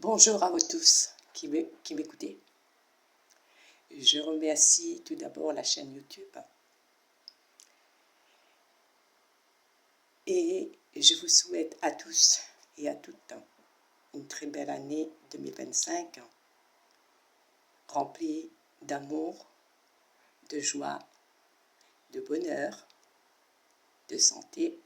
Bonjour à vous tous qui m'écoutez. Je remercie tout d'abord la chaîne YouTube et je vous souhaite à tous et à toutes une très belle année 2025 remplie d'amour, de joie, de bonheur, de santé,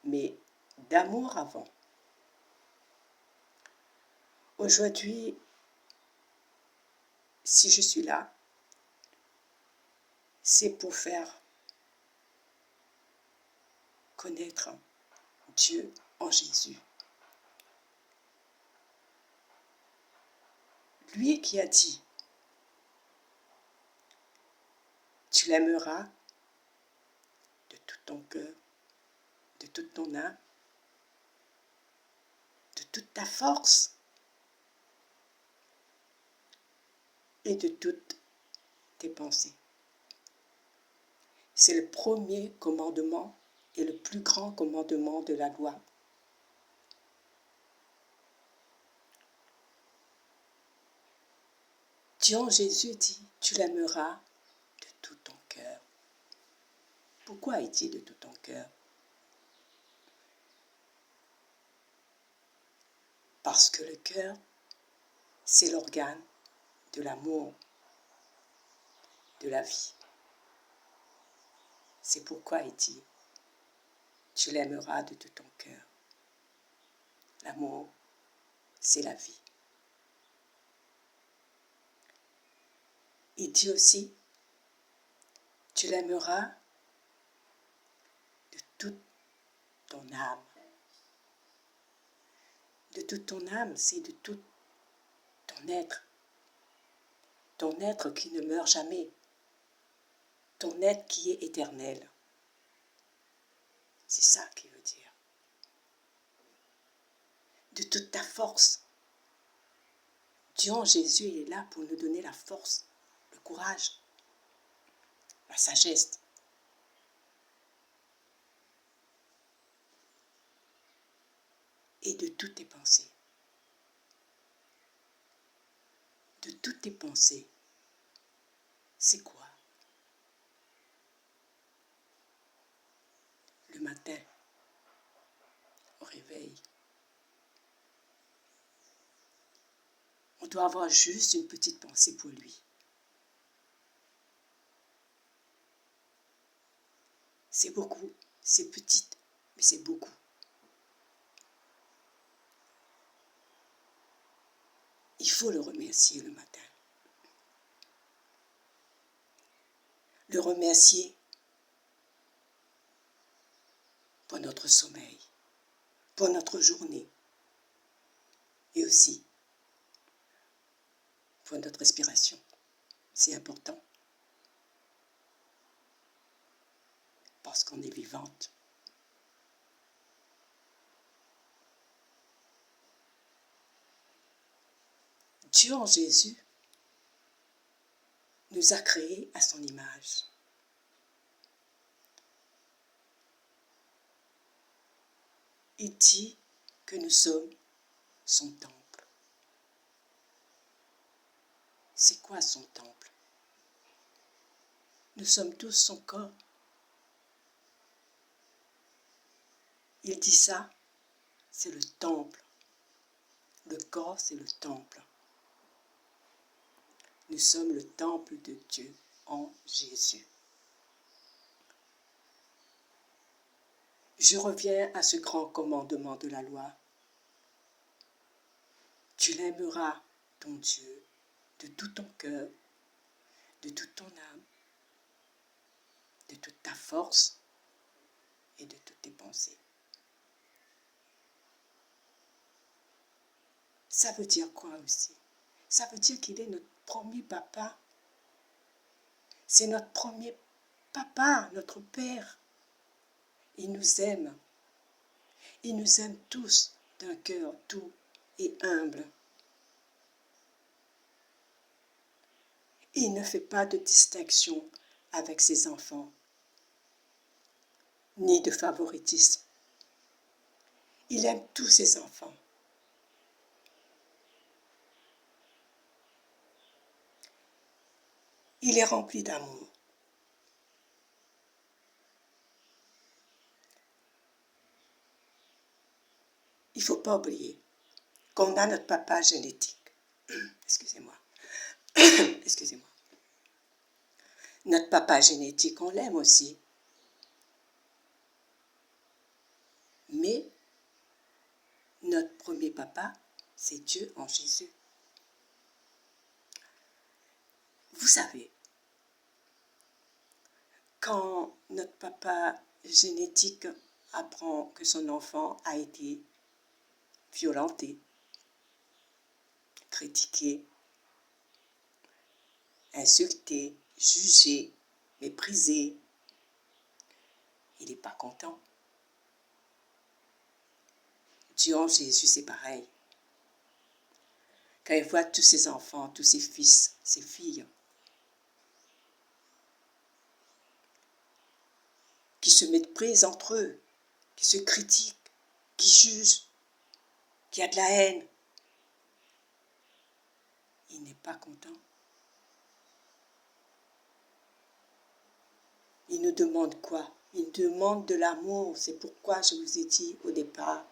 mais d'amour avant. Aujourd'hui, si je suis là, c'est pour faire connaître Dieu en Jésus. Lui qui a dit, tu l'aimeras de tout ton cœur, de toute ton âme, de toute ta force et de toutes tes pensées. C'est le premier commandement et le plus grand commandement de la loi. Dieu en Jésus dit, tu l'aimeras de tout ton cœur. Pourquoi il dit de tout ton cœur? Parce que le cœur, c'est l'organe de l'amour, de la vie. C'est pourquoi il dit, tu l'aimeras de tout ton cœur. L'amour, c'est la vie. Il dit aussi, tu l'aimeras de toute ton âme. De toute ton âme, c'est de tout ton être. Ton être qui ne meurt jamais. Ton être qui est éternel. C'est ça qu'il veut dire. De toute ta force. Dieu en Jésus, il est là pour nous donner la force, le courage, la sagesse. Et de toutes tes pensées. De toutes tes pensées. C'est quoi? Le matin, au réveil, on doit avoir juste une petite pensée pour lui. C'est beaucoup, c'est petite, mais c'est beaucoup. Il faut le remercier le matin. Le remercier pour notre sommeil, pour notre journée et aussi pour notre respiration. C'est important parce qu'on est vivante. Dieu en Jésus nous a créés à son image. Il dit que nous sommes son temple. C'est quoi son temple? Nous sommes tous son corps. Il dit ça, c'est le temple. Le corps, c'est le temple. Nous sommes le temple de Dieu en Jésus. Je reviens à ce grand commandement de la loi. Tu l'aimeras, ton Dieu, de tout ton cœur, de toute ton âme, de toute ta force et de toutes tes pensées. Ça veut dire quoi aussi? Ça veut dire qu'il est notre premier papa. C'est notre premier papa, notre père. Il nous aime. Il nous aime tous d'un cœur doux et humble. Il ne fait pas de distinction avec ses enfants, ni de favoritisme. Il aime tous ses enfants Il est rempli d'amour. Il ne faut pas oublier qu'on a notre papa génétique. Excusez-moi. Excusez-moi. Notre papa génétique, on l'aime aussi. Mais notre premier papa, c'est Dieu en Jésus. Vous savez, quand notre papa génétique apprend que son enfant a été violenté, critiqué, insulté, jugé, méprisé, il n'est pas content. Dieu en Jésus, c'est pareil. Quand il voit tous ses enfants, tous ses fils, ses filles, qui se méprisent entre eux, qui se critiquent, qui jugent, qui a de la haine, il n'est pas content. Il nous demande quoi? Il nous demande de l'amour. C'est pourquoi je vous ai dit au départ,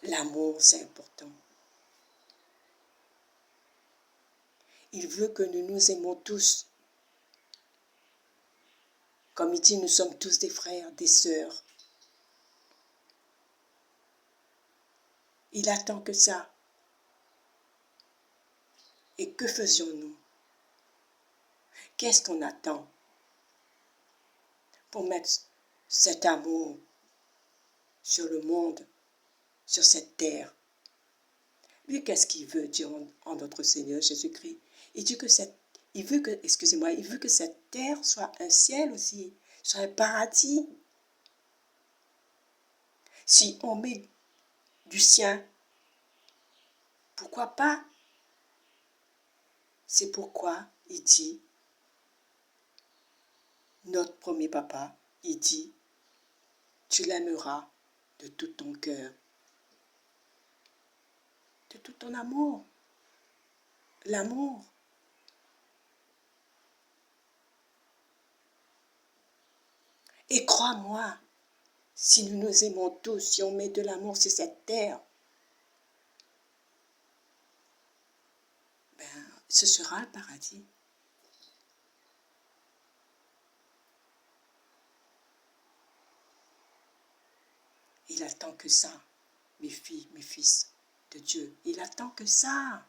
l'amour, c'est important. Il veut que nous nous aimons tous. Comme il dit, nous sommes tous des frères, des sœurs. Il attend que ça. Et que faisions-nous? Qu'est-ce qu'on attend pour mettre cet amour sur le monde, sur cette terre? Lui, qu'est-ce qu'il veut dire en notre Seigneur Jésus-Christ? Il dit que il veut que cette terre soit un ciel aussi, soit un paradis. Si on met du sien, pourquoi pas? C'est pourquoi il dit, notre premier papa, il dit, tu l'aimeras de tout ton cœur, de tout ton amour. L'amour. Et crois-moi, si nous nous aimons tous, si on met de l'amour sur cette terre, ce sera le paradis. Il attend que ça, mes filles, mes fils de Dieu. Il attend que ça.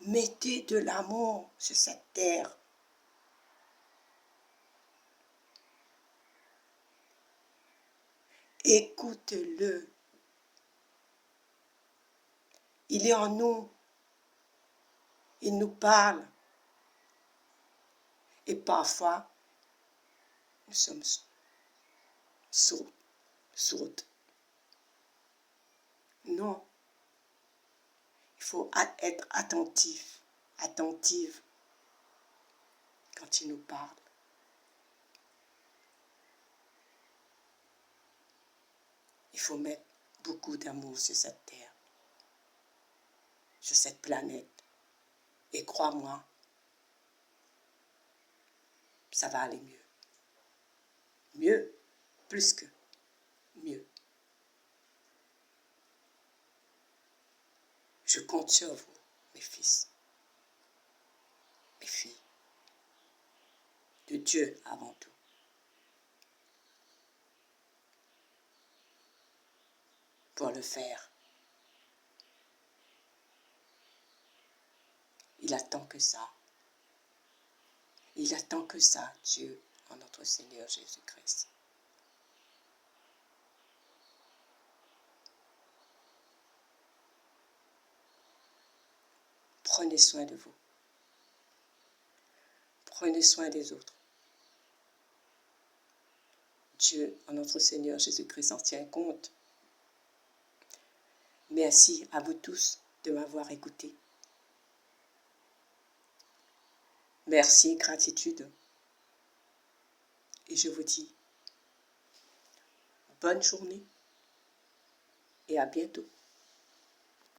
Mettez de l'amour sur cette terre. Écoute-le. Il est en nous. Il nous parle. Et parfois, nous sommes sourdes. Non. Il faut être attentif, attentive quand il nous parle. Il faut mettre beaucoup d'amour sur cette terre, sur cette planète. Et crois-moi, ça va aller mieux. Mieux, plus que mieux. Je compte sur vous, mes fils, mes filles, de Dieu avant tout. Pour le faire. Il attend que ça. Il attend que ça, Dieu, en notre Seigneur Jésus-Christ. Prenez soin de vous. Prenez soin des autres. Dieu, en notre Seigneur Jésus-Christ, en tient compte. Merci à vous tous de m'avoir écouté. Merci, gratitude. Et je vous dis bonne journée et à bientôt.